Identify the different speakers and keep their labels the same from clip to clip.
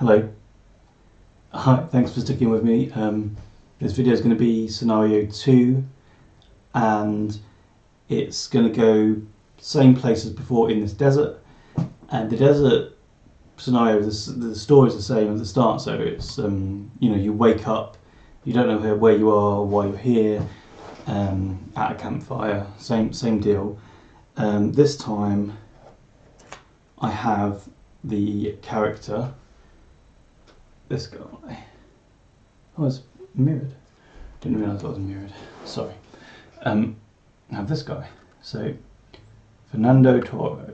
Speaker 1: Hello. Hi, thanks for sticking with me. This video is going to be scenario 2 and it's going to go same place as before in this desert, and the desert scenario, the story is the same at the start, so it's you wake up, you don't know where you are, why you're here, at a campfire, same deal. This time I have the character, this guy. Oh, it's mirrored. Didn't realise it was mirrored. Sorry. I have this guy. So, Fernando Toro.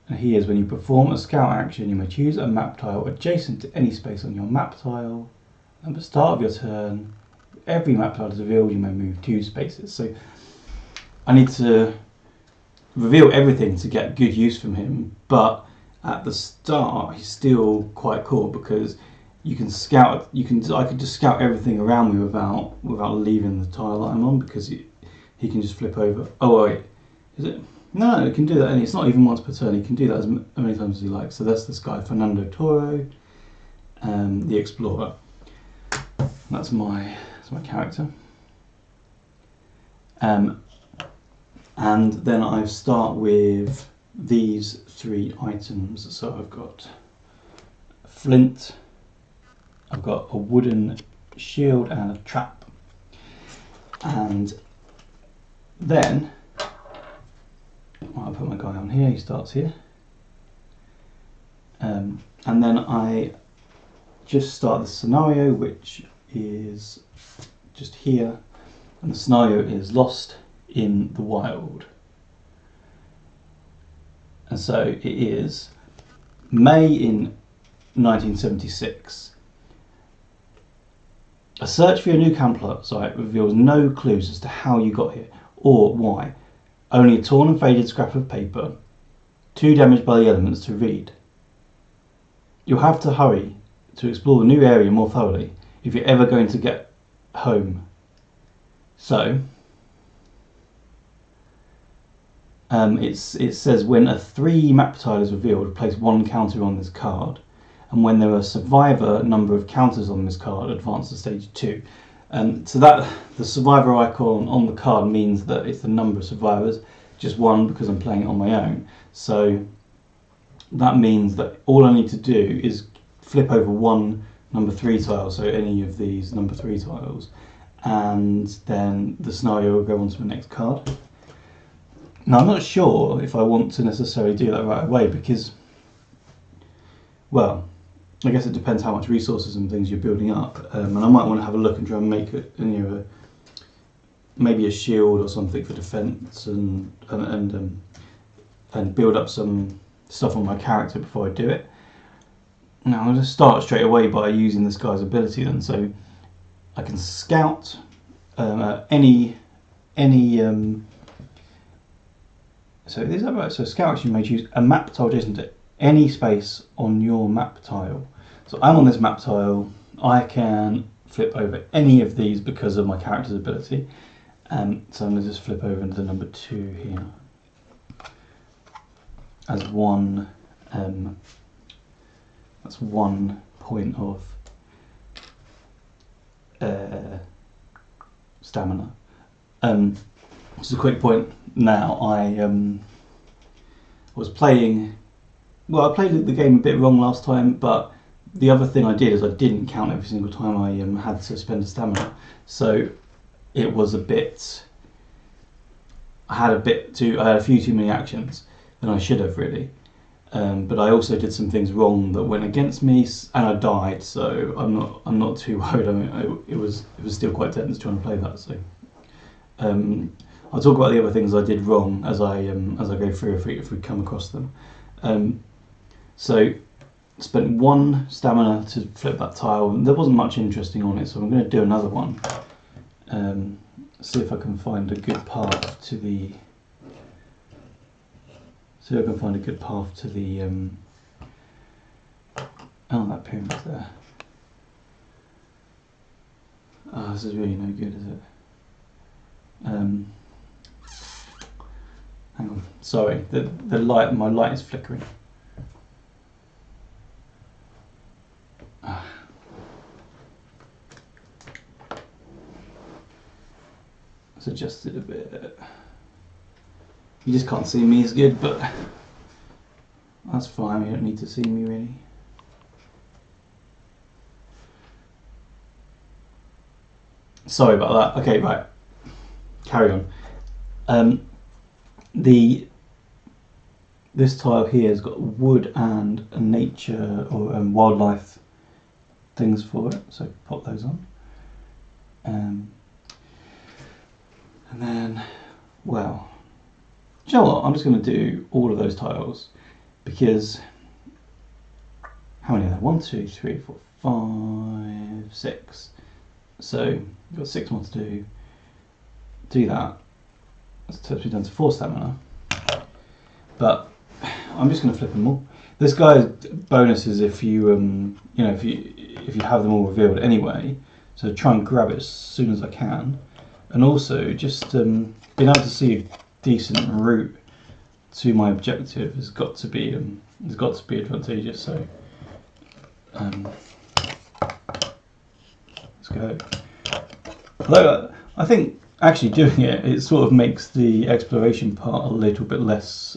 Speaker 1: And he is, when you perform a scout action, you may choose a map tile adjacent to any space on your map tile. At the start of your turn, if every map tile is revealed, you may move 2 spaces. So, I need to reveal everything to get good use from him, but at the start, he's still quite cool because you can scout. I could just scout everything around me without leaving the tile that I'm on, because he can just flip over. Oh wait, is it? No, it can do that. And it's not even once per turn. He can do that as many times as he likes. So that's this guy, Fernando Toro, the Explorer. That's my character. And then I start with these 3 items. So I've got a flint, I've got a wooden shield and a trap. And then I'll put my guy on here, he starts here. And then I just start the scenario, which is just here. And the scenario is Lost in the Wild. And so it is May in 1976. A search for your new campsite reveals no clues as to how you got here or why. Only a torn and faded scrap of paper, too damaged by the elements to read. You'll have to hurry to explore the new area more thoroughly if you're ever going to get home. So, it says when a 3 map tile is revealed, place 1 counter on this card. And when there are a survivor number of counters on this card, advance to stage 2. So that the survivor icon on the card means that it's the number of survivors, just 1 because I'm playing it on my own. So that means that all I need to do is flip over 1 number 3 tile, so any of these number 3 tiles, and then the scenario will go on to the next card. Now I'm not sure if I want to necessarily do that right away because, well, I guess it depends how much resources and things you're building up, and I might want to have a look and try and make it, maybe a shield or something for defense, and build up some stuff on my character before I do it. Now I'll just start straight away by using this guy's ability then. So I can scout any. So is that right? So scout, you may choose a map tile adjacent to any space on your map tile. So I'm on this map tile, I can flip over any of these because of my character's ability. So I'm going to just flip over into the number 2 here as 1, that's 1 point of stamina. Just a quick point now, I was playing, well, I played the game a bit wrong last time, but the other thing I did is I didn't count every single time I had to spend a stamina. So it was a bit, I had a few too many actions than I should have really. But I also did some things wrong that went against me, and I died. So I'm not too worried. I mean, it was still quite tense trying to play that. So I'll talk about the other things I did wrong as I go through if we come across them. So spent 1 stamina to flip that tile. There wasn't much interesting on it, so I'm going to do another one. See if I can find a good path to the. See if I can find a good path to the. Oh, that pyramid's there. Oh, this is really no good, is it? Hang on, sorry. My light is flickering. Let's adjust it a bit. You just can't see me as good, but that's fine. You don't need to see me really. Sorry about that. Okay, right. Carry on. This tile here has got wood and nature or wildlife things for it, so pop those on. And then, well, do you know what? I'm just going to do all of those tiles because how many are there? 1, 2, 3, 4, 5, 6. So you've got 6 more to do. Do that. That's takes me down to 4 stamina. But I'm just going to flip them all. This guy's bonus is if you if you have them all revealed anyway. So try and grab it as soon as I can, and also just being able to see a decent route to my objective has got to be advantageous. So let's go. Although I think actually doing it sort of makes the exploration part a little bit less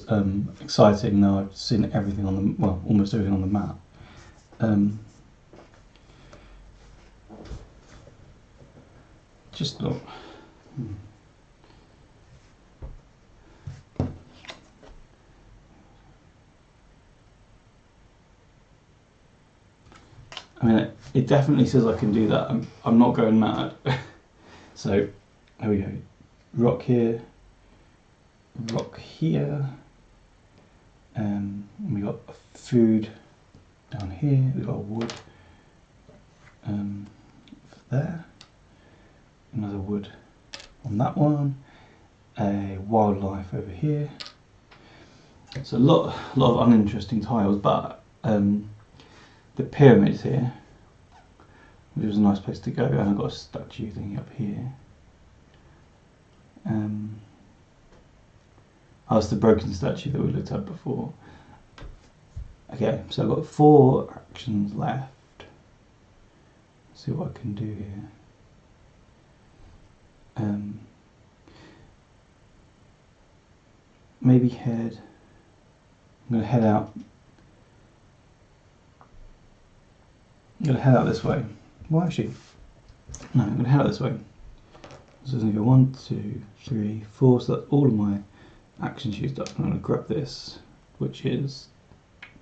Speaker 1: exciting. Now I've seen everything on the almost everything on the map. Just look. I mean, it definitely says I can do that. I'm not going mad. So, there we go. Rock here. Rock here. We got food down here. We got wood there. Another wood on that one. A wildlife over here. It's a lot of uninteresting tiles, but the pyramids here, which was a nice place to go, and I've got a statue thing up here. That's the broken statue that we looked at before. Okay, so I've got 4 actions left. Let's see what I can do here. Maybe head. I'm going to head out. I'm going to head out this way. Well, actually, no, I'm going to head out this way. So it's going to go 1, 2, 3, 4. So that's all of my actions used up. I'm going to grab this, which is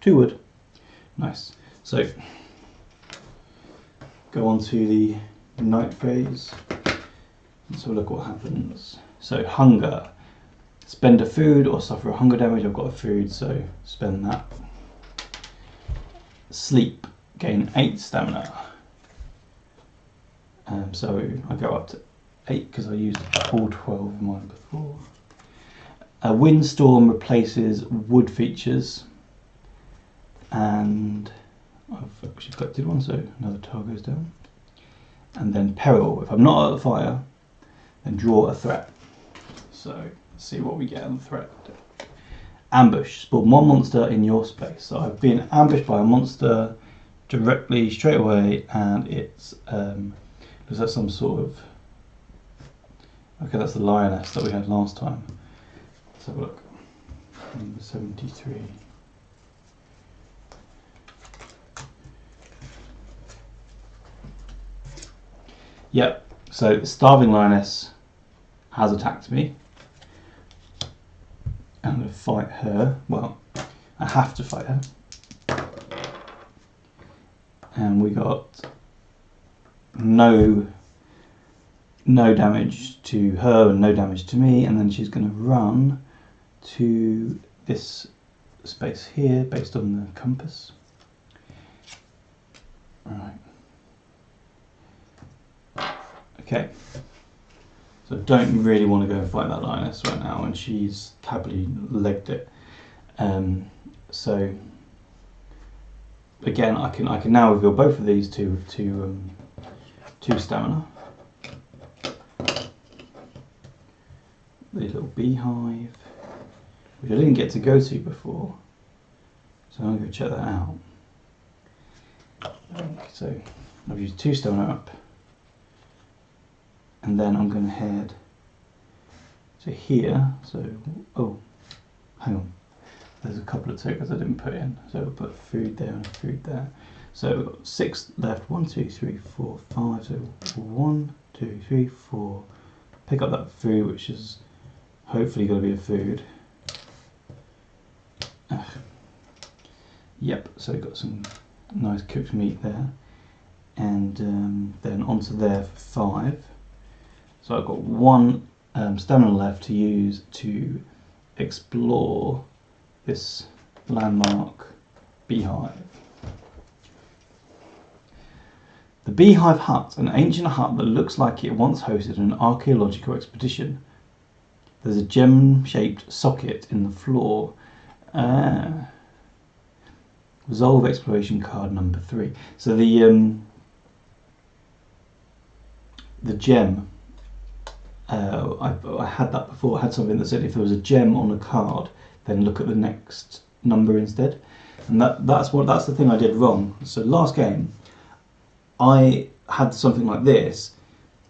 Speaker 1: 2 wood. Nice. So go on to the night phase. Let's have a look what happens. So hunger. Spend a food or suffer a hunger damage. I've got a food, so spend that. Sleep. Gain 8 stamina. So I go up to 8 because I used all 12 of mine before. A windstorm replaces wood features, and I've actually collected one, so another tile goes down. And then peril. If I'm not at the fire, then draw a threat. So let's see what we get on the threat. Ambush. Spawn 1 monster in your space. So I've been ambushed by a monster directly straight away, and it's looks like some sort of, okay, that's the lioness that we had last time. Let's have a look. Number 73. Yep, so the starving lioness has attacked me. I'm going to fight her. Well, I have to fight her. And we got no damage to her and no damage to me, and then she's going to run to this space here based on the compass. Right. Okay. So I don't really want to go and fight that lioness right now, and she's happily legged it. So again, I can now reveal both of these to 2 stamina. The little beehive, which I didn't get to go to before, so I'm going to go check that out. So I've used 2 stamina up, and then I'm going to head So here, so, oh, hang on. There's a couple of tokens I didn't put in. So we'll put food there and food there. So we've got 6 left, 1, 2, 3, 4, 5. So 1, 2, 3, 4. Pick up that food, which is hopefully going to be a food. Yep, so we've got some nice cooked meat there. And then onto there for 5. So I've got 1 stamina left to use to explore this landmark beehive. The Beehive Hut, an ancient hut that looks like it once hosted an archaeological expedition. There's a gem-shaped socket in the floor. Resolve exploration card number 3. So the gem, I had that before. I had something that said if there was a gem on a card, then look at the next number instead. And that's the thing I did wrong. So last game, I had something like this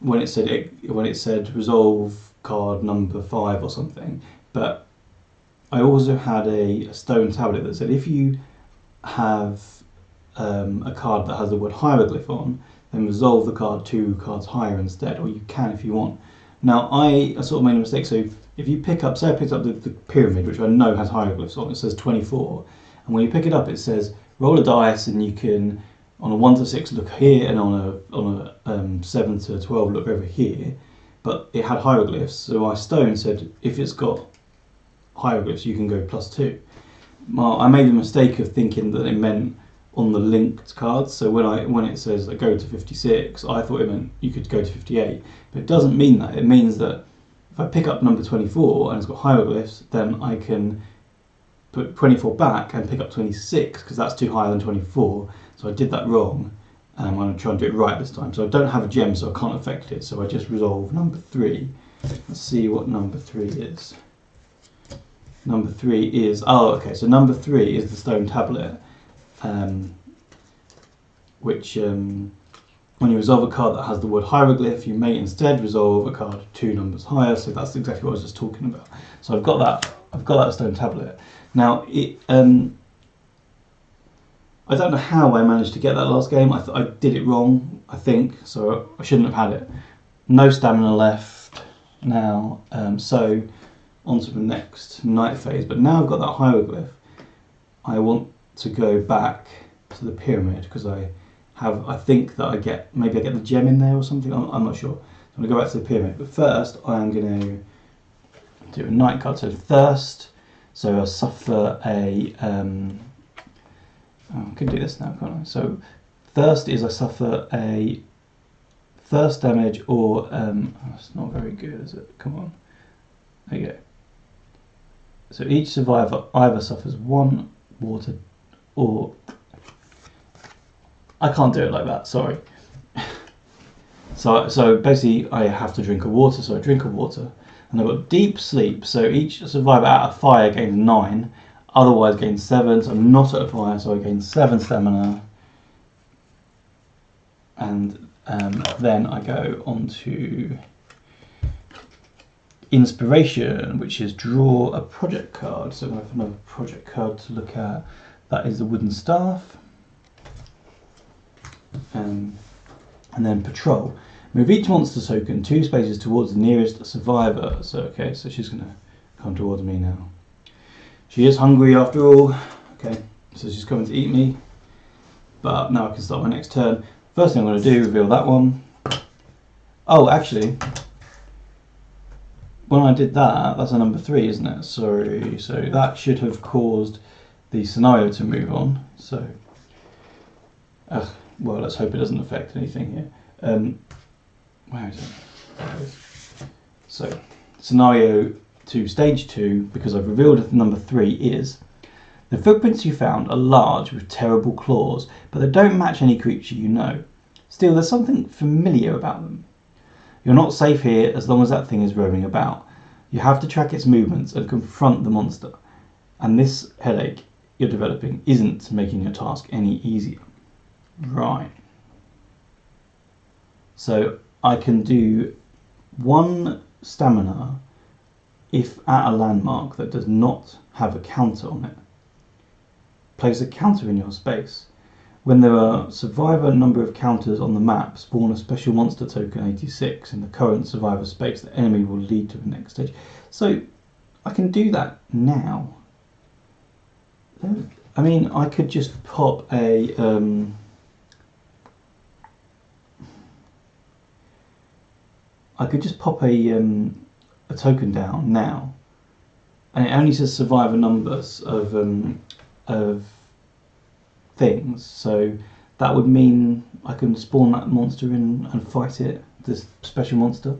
Speaker 1: when it said resolve card number 5 or something, but I also had a stone tablet that said if you have a card that has the word hieroglyph on, then resolve the card 2 cards higher instead, or you can if you want. Now I sort of made a mistake. So if you pick up, say I picked up the pyramid, which I know has hieroglyphs on, it says 24, and when you pick it up it says roll a dice and you can on a 1 to 6 look here, and on a 7 to 12 look over here, but it had hieroglyphs, so my stone said if it's got hieroglyphs you can go +2. Well, I made the mistake of thinking that it meant on the linked cards, so when it says go to 56, I thought it meant you could go to 58, but it doesn't mean that. It means that if I pick up number 24 and it's got hieroglyphs, then I can put 24 back and pick up 26 because that's too higher than 24. So I did that wrong. I'm going to try and do it right this time. So I don't have a gem, so I can't affect it. So I just resolve number 3. Let's see what number 3 is. Number 3 is, oh, okay. So number 3 is the stone tablet, which when you resolve a card that has the word hieroglyph, you may instead resolve a card 2 numbers higher. So that's exactly what I was just talking about. So I've got that. I've got that stone tablet. Now it. I don't know how I managed to get that last game. I did it wrong, I think, so I shouldn't have had it. No stamina left now, so on to the next night phase. But now I've got that hieroglyph, I want to go back to the pyramid because I think that maybe I get the gem in there or something. I'm not sure. I'm going to go back to the pyramid, but first I'm going to do a night card. So thirst. So I suffer a. I can do this now, can't I? So thirst is I suffer a thirst damage, or it's not very good, is it? Come on. There you go. So each survivor either suffers 1 water, or I can't do it like that. Sorry. So basically, I have to drink a water. So I drink a water, and I've got deep sleep. So each survivor out of fire gains 9. Otherwise gain 7, so I'm not at a fire, so I gain 7 stamina. And then I go on to inspiration, which is draw a project card. So I have another project card to look at. That is the wooden staff. And then patrol. Move each monster token 2 spaces towards the nearest survivor. So okay, so she's going to come towards me now. She is hungry after all. Okay, so she's coming to eat me. But now I can start my next turn. First thing I'm going to do, reveal that one. Oh, actually, when I did that, that's a number 3, isn't it? Sorry, so that should have caused the scenario to move on. So, well, let's hope it doesn't affect anything here. Where is it? There it is. So, scenario to stage 2, because I've revealed that number 3 is the footprints you found are large with terrible claws, but they don't match any creature you know. Still, there's something familiar about them. You're not safe here as long as that thing is roaming about. You have to track its movements and confront the monster, and this headache you're developing isn't making your task any easier. Right. So I can do 1 stamina if at a landmark that does not have a counter on it, place a counter in your space. When there are survivor number of counters on the map, spawn a special monster token 86 in the current survivor space. The enemy will lead to the next stage. So I can do that now. I mean, I could just pop a token down now, and it only says survivor numbers of things. So that would mean I can spawn that monster in and fight it, this special monster,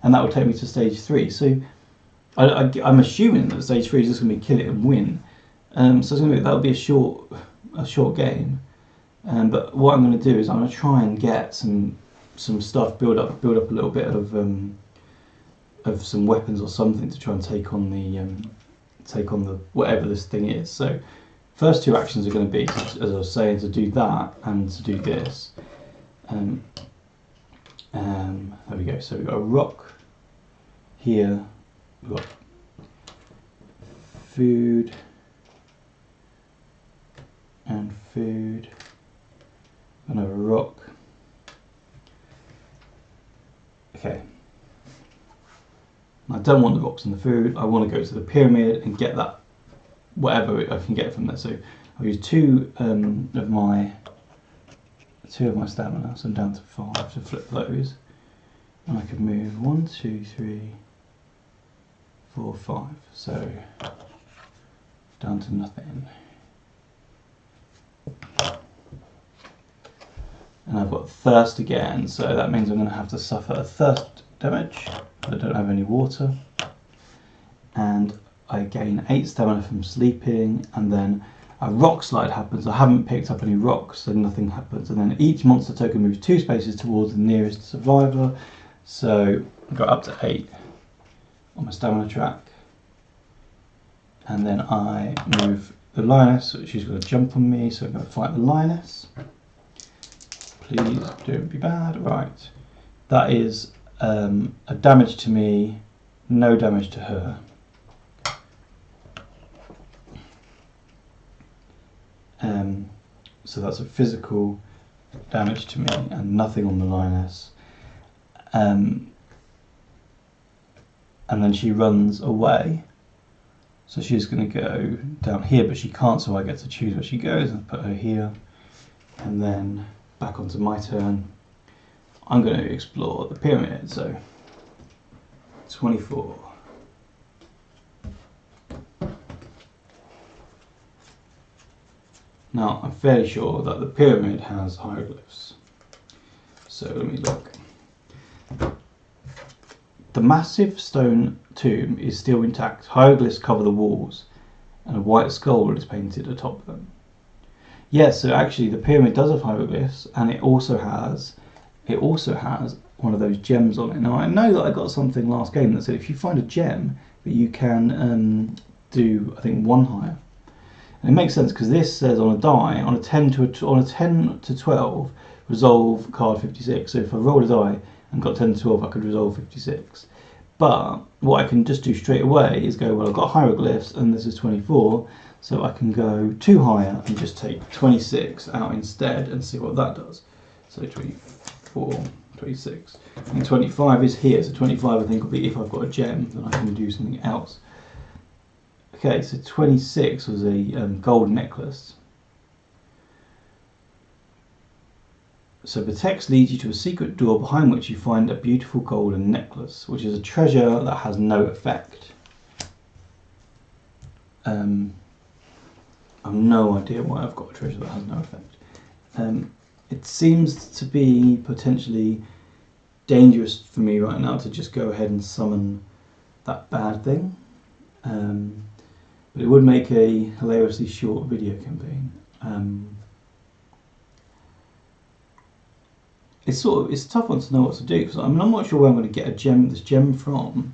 Speaker 1: and that would take me to stage 3. So I'm assuming that stage 3 is just going to be kill it and win. So that would be a short game. But what I'm going to do is I'm going to try and get some stuff, build up a little bit of some weapons or something to try and take on the whatever this thing is. So first 2 actions are going to be, as I was saying, to do that and to do this. There we go. So we've got a rock here. We've got food and food. Another rock. Okay. I don't want the rocks and the food. I want to go to the pyramid and get that, whatever I can get from there. So I'll use 2 of my stamina, so I'm down to 5 to flip those, and I can move 1, 2, 3, 4, 5. So down to nothing. And I've got thirst again, so that means I'm going to have to suffer a thirst damage. I don't have any water, and I gain 8 stamina from sleeping, and then a rock slide happens. I haven't picked up any rocks, so nothing happens, and then each monster token moves 2 spaces towards the nearest survivor. So I got up to 8 on my stamina track, and then I move the lioness. So she's going to jump on me, so I'm going to fight the lioness. Please don't be bad. Right, that is a damage to me, no damage to her. So that's a physical damage to me and nothing on the lioness. And then she runs away. So she's going to go down here, but she can't, so I get to choose where she goes and put her here. And then back onto my turn. I'm going to explore the pyramid. So 24. Now I'm fairly sure that the pyramid has hieroglyphs. So let me look. The massive stone tomb is still intact. Hieroglyphs cover the walls, and a white skull is painted atop them. Yes, so actually the pyramid does have hieroglyphs, and it also has one of those gems on it. Now I know that I got something last game that said if you find a gem that you can do, I think, 1 higher. And it makes sense because this says on a die, on a 10 to 12, resolve card 56. So if I rolled a die and got 10 to 12, I could resolve 56. But what I can just do straight away is go, well, I've got hieroglyphs and this is 24, so I can go 2 higher and just take 26 out instead and see what that does. So 24, 26, and 25 is here. So 25 I think will be if I've got a gem, then I can do something else. Okay, so 26 was a gold necklace. So the text leads you to a secret door behind which you find a beautiful golden necklace, which is a treasure that has no effect. I've no idea why I've got a treasure that has no effect. It seems to be potentially dangerous for me right now to just go ahead and summon that bad thing. But it would make a hilariously short video campaign. It's a tough one to know what to do, because I'm not sure where I'm going to get this gem from.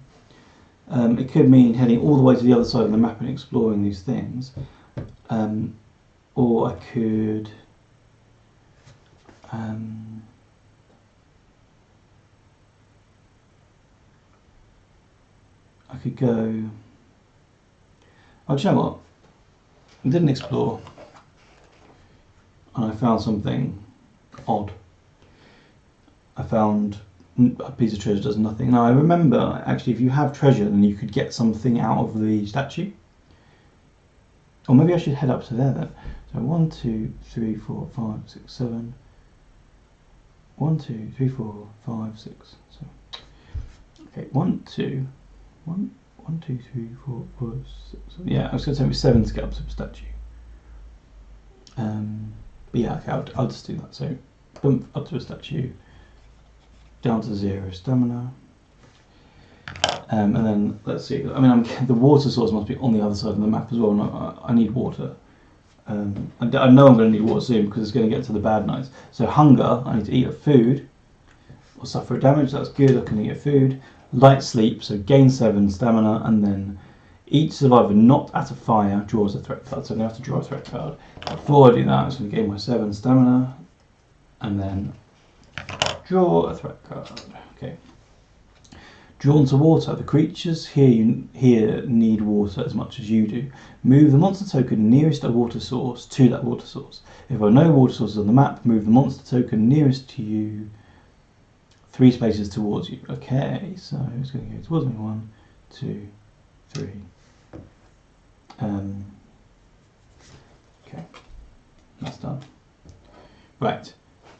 Speaker 1: It could mean heading all the way to the other side of the map and exploring these things, or I could could go. Oh, do you know what? I didn't explore, and I found something odd. I found a piece of treasure does nothing. Now I remember actually, if you have treasure, then you could get something out of the statue. Or maybe I should head up to there then. So 1, 2, 3, 4, 5, 6, 7. 1, 2, 3, 4, 5, 6. So, okay, 1, 2, 1, 1, 2, 3, 4, 5, 6. 7. Yeah, I was going to take me 7 to get up to the statue. But yeah, okay, I'll just do that. So, bump up to the statue, down to 0 stamina. And then let's see. I mean, the water source must be on the other side of the map as well. And I need water. I know I'm going to need water soon because it's going to get to the bad nights. So hunger, I need to eat a food or suffer damage. That's good. I can eat a food. Light sleep, so gain 7 stamina, and then each survivor not at a fire draws a threat card. So I'm going to have to draw a threat card. Before I do that, I'm just going to gain my 7 stamina, and then draw a threat card. Okay. Drawn to water. The creatures here need water as much as you do. Move the monster token nearest a water source to that water source. If there are no water sources on the map, move the monster token nearest to you 3 spaces towards you. Okay, so it's going to go towards me. 1, 2, 3. Okay, that's done. Right,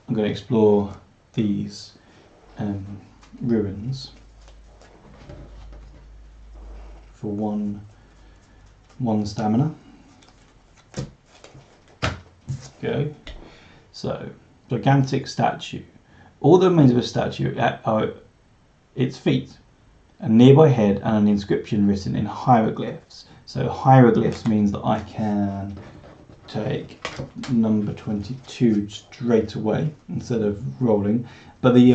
Speaker 1: I'm going to explore these ruins. For one stamina. Go. So, gigantic statue. All that remains of a statue are its feet, a nearby head, and an inscription written in hieroglyphs. So hieroglyphs means that I can take number 22 straight away instead of rolling. But the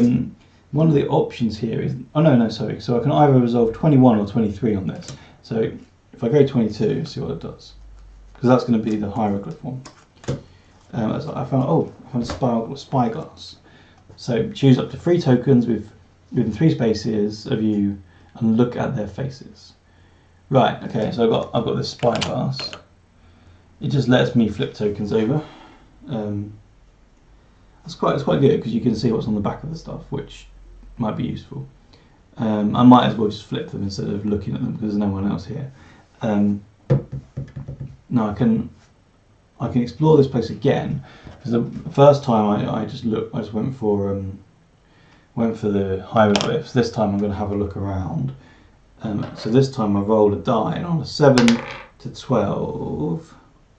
Speaker 1: one of the options here is, sorry. So I can either resolve 21 or 23 on this. So if I go 22, see what it does, because that's going to be the hieroglyph one. I found spyglass. So choose up to 3 tokens within 3 spaces of you and look at their faces. Right. Okay. So I've got this spyglass. It just lets me flip tokens over. It's quite good because you can see what's on the back of the stuff, which might be useful. I might as well just flip them instead of looking at them because there's no one else here. Now I can explore this place again because the first time I just went for the hieroglyphs. This time I'm going to have a look around. So this time I roll a die, and on a 7 to 12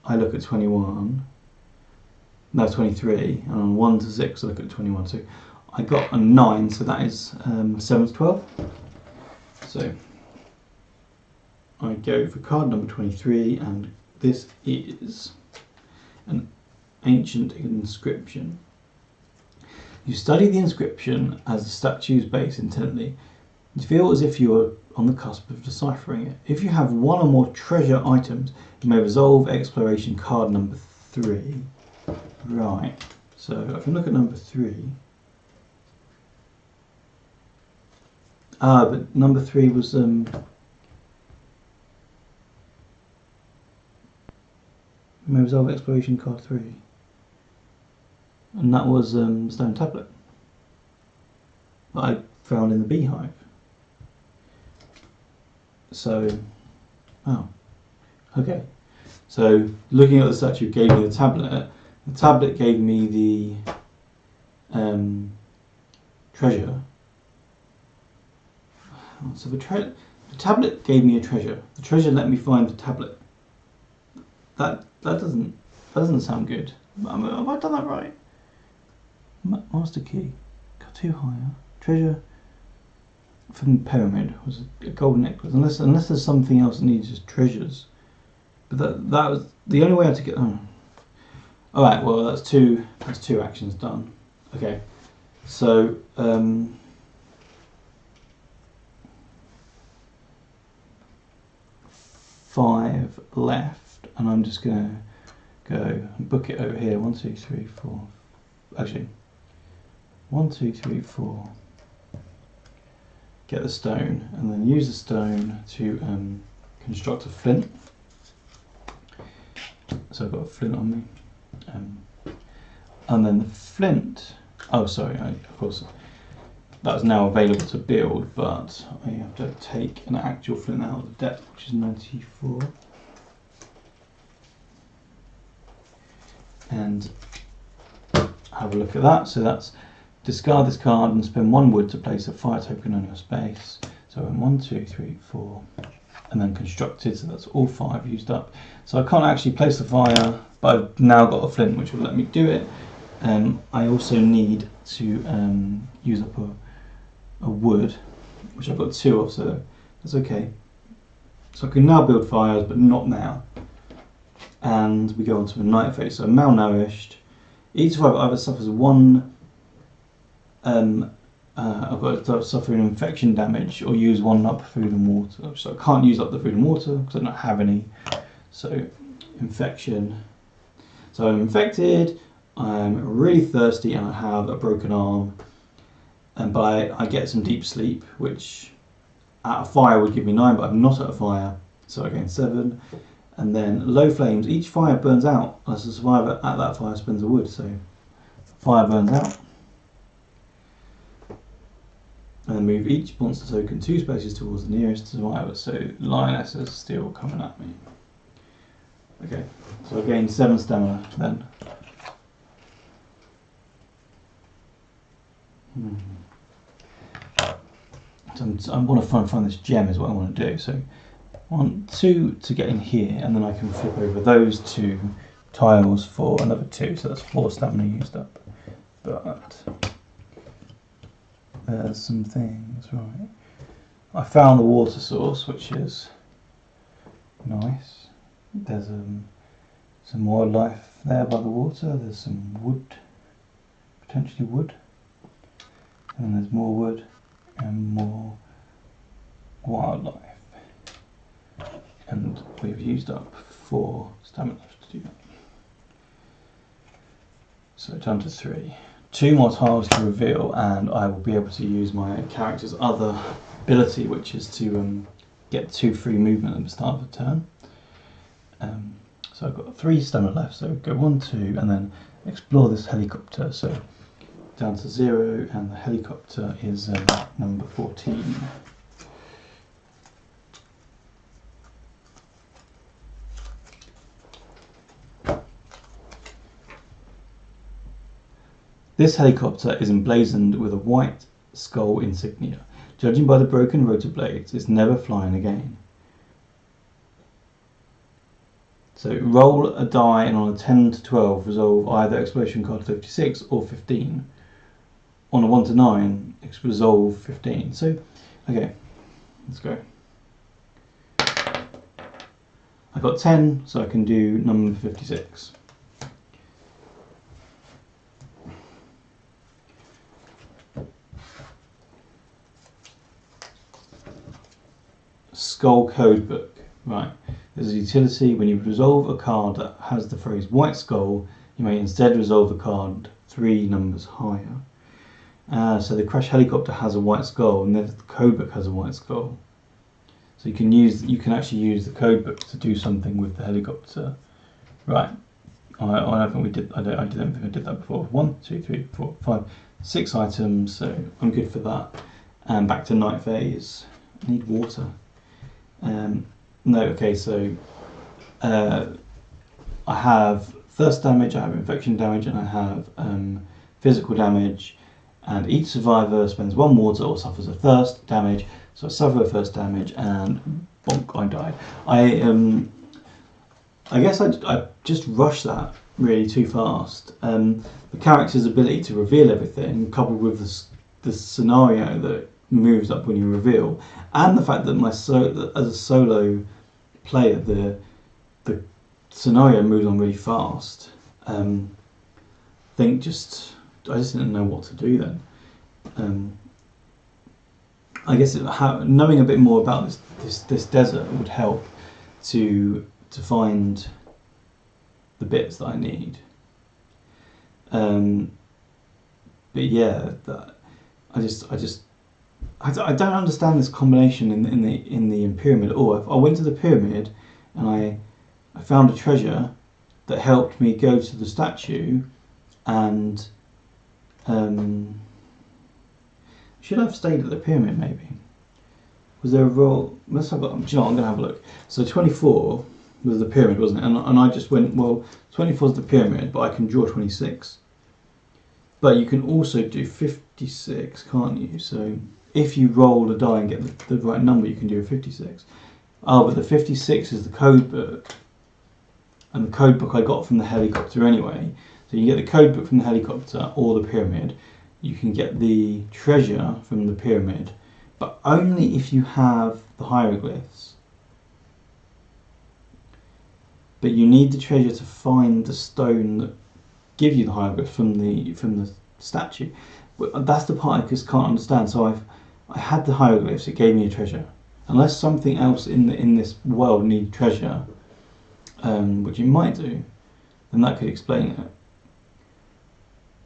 Speaker 1: I look at 21. No, 23, and on 1 to 6 I look at 21. So I got a 9, so that is 7 to 12. So I go for card number 23, and this is an ancient inscription. You study the inscription as the statue's base intently. You feel as if you are on the cusp of deciphering it. If you have 1 or more treasure items, you may resolve exploration card number 3. Right, so I can look at number 3. But number 3 was you may resolve exploration card 3, and that was stone tablet that I found in the beehive. So, okay. So looking at the statue gave me the tablet. The tablet gave me the treasure. So the tablet gave me a treasure. The treasure let me find the tablet. That doesn't sound good. Have I done that right? Master key. Got 2 higher. Treasure from the pyramid was a golden necklace. Unless there's something else that needs just treasures. But that was the only way I had to get. Oh. All right. Well, that's two actions done. Okay. So 5 left, and I'm just gonna go and book it over here. 1, 2, 3, 4. Actually, 1, 2, 3, 4. get the stone, and then use the stone to construct a flint. So I've got a flint on me, and then the flint. Oh, sorry. Of course, that's now available to build, but I have to take an actual flint out of the depth, which is 94, and have a look at that. So that's discard this card and spend 1 wood to place a fire token on your space. So 1, 2, 3, 4, and then constructed. So that's all 5 used up. So I can't actually place the fire, but I've now got a flint which will let me do it. I also need to use up a wood, which I've got 2 of, so that's okay. So I can now build fires, but not now. And we go on to a night phase. So malnourished. Each survivor either suffers 1. I've got to suffer an infection damage or use 1 up food and water. So I can't use up the food and water because I don't have any. So infection. So I'm infected. I'm really thirsty and I have a broken arm. But I get some deep sleep, which at a fire would give me 9, but I'm not at a fire, so I gain 7. And then low flames. Each fire burns out as the survivor at that fire spends a wood. So fire burns out. And then move each monster token 2 spaces towards the nearest survivor. So Lioness is still coming at me. Okay, so I gained 7 stamina then. So I want to find this gem is what I want to do. So 1, 2 to get in here, and then I can flip over those 2 tiles for another 2. So that's 4 stamina used up. But there's some things, right? I found the water source, which is nice. There's some more life there by the water. There's some wood, potentially wood. And there's more wood and more wildlife. And we've used up 4 stamina to do that. So down to 3. 2 more tiles to reveal, and I will be able to use my character's other ability, which is to get 2 free movement at the start of the turn. So I've got 3 stamina left, so go 1, 2, and then explore this helicopter. So down to 0, and the helicopter is number 14. This helicopter is emblazoned with a white skull insignia. Judging by the broken rotor blades, it's never flying again. So roll a die and on a 10 to 12 resolve either explosion card 56 or 15. On a 1 to 9, resolve 15. So, okay, let's go. I got 10, so I can do number 56. Skull Codebook. Right. There's a utility. When you resolve a card that has the phrase White Skull, you may instead resolve the card 3 numbers higher. So the Crash Helicopter has a white skull, and the codebook has a white skull. So you can actually use the codebook to do something with the helicopter. Right. I don't think we did. I don't think I did that before. 1, 2, 3, 4, 5, 6 items. So I'm good for that. And back to night phase. I need water. No. Okay. So I have thirst damage. I have infection damage, and I have physical damage. And each survivor spends 1 water or suffers a thirst damage. So I suffer a thirst damage, and bonk, I died. I guess I just rushed that really too fast. The character's ability to reveal everything, coupled with the scenario that moves up when you reveal, and the fact that as a solo player, the scenario moves on really fast. I just didn't know what to do then. I guess knowing a bit more about this desert would help to find the bits that I need. But yeah, I just I don't understand this combination in the pyramid at all. I went to the pyramid and I found a treasure that helped me go to the statue, and should I have stayed at the pyramid maybe? Was there a roll? Must have got. Do you know what, I'm going to have a look. So 24 was the pyramid, wasn't it? And I just went, well, 24 is the pyramid, but I can draw 26. But you can also do 56, can't you? So if you roll a die and get the right number, you can do a 56. Oh, but the 56 is the code book. And the code book I got from the helicopter anyway. So you get the code book from the helicopter or the pyramid. You can get the treasure from the pyramid, but only if you have the hieroglyphs. But you need the treasure to find the stone that give you the hieroglyphs from the statue. But that's the part I just can't understand. So I had the hieroglyphs. It gave me a treasure. Unless something else in this world needs treasure, which it might do, then that could explain it.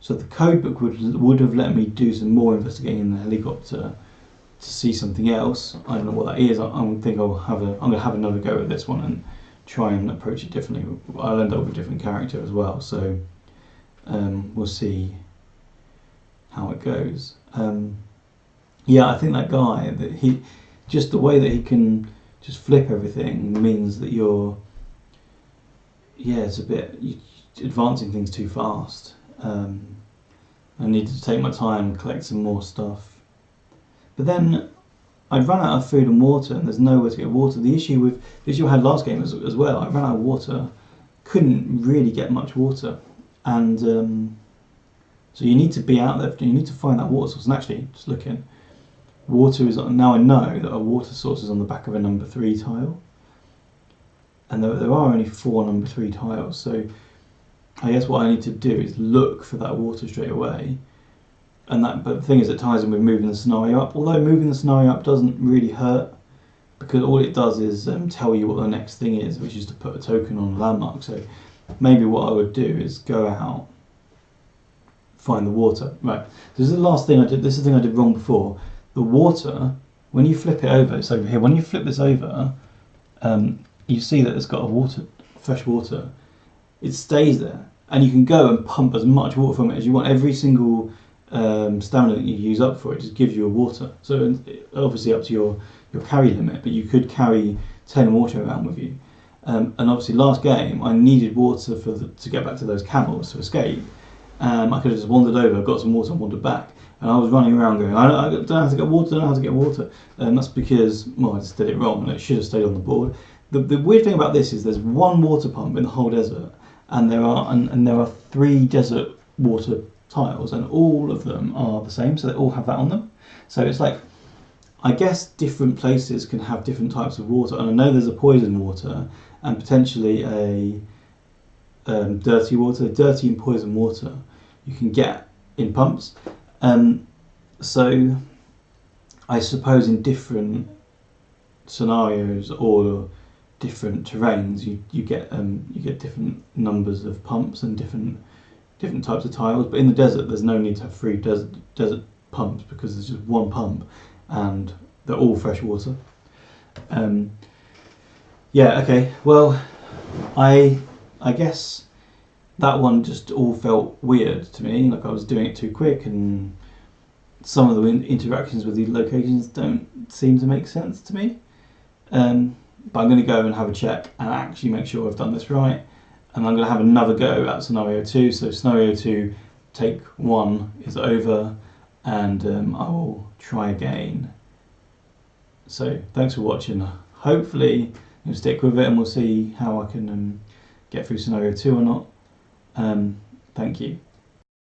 Speaker 1: So the code book would have let me do some more investigating in the helicopter to see something else. I don't know what that is. I'm going to have another go at this one and try and approach it differently. I'll end up with a different character as well. So we'll see how it goes. Yeah, I think that guy, that just the way that he can just flip everything means that it's a bit advancing things too fast. I needed to take my time and collect some more stuff. But then I'd run out of food and water, and there's nowhere to get water. The issue I had last game as well, I ran out of water, couldn't really get much water. And so you need to be out there, you need to find that water source. And actually, just looking, water is, now I know that a water source is on the back of a number 3 tile. And there are only 4 number 3 tiles, so I guess what I need to do is look for that water straight away. But the thing is, it ties in with moving the scenario up. Although moving the scenario up doesn't really hurt, because all it does is tell you what the next thing is, which is to put a token on a landmark. So maybe what I would do is go out, find the water. Right. This is the last thing I did. This is the thing I did wrong before. The water, when you flip it over, it's over here. When you flip this over, you see that it's got fresh water. It stays there, and you can go and pump as much water from it as you want. Every single stamina that you use up for it just gives you a water. So obviously up to your carry limit, but you could carry 10 water around with you. And obviously last game I needed water to get back to those camels to escape. I could have just wandered over, got some water and wandered back. And I was running around going, I don't know how to get water, that's because, well, I just did it wrong and it should have stayed on the board. The weird thing about this is there's one water pump in the whole desert, and there are 3 desert water tiles, and all of them are the same, so they all have that on them. So it's like, I guess different places can have different types of water, and I know there's a poison water and potentially a dirty and poison water you can get in pumps. So I suppose in different scenarios or different terrains, you get different numbers of pumps and different types of tiles. But in the desert, there's no need to have 3 desert pumps, because there's just one pump, and they're all fresh water. Yeah. Okay. Well, I guess that one just all felt weird to me. Like I was doing it too quick, and some of the interactions with the locations don't seem to make sense to me. But I'm going to go and have a check and actually make sure I've done this right. And I'm going to have another go at scenario 2. So scenario 2, take 1 is over, and I will try again. So thanks for watching. Hopefully you'll stick with it, and we'll see how I can get through scenario 2 or not. Thank you.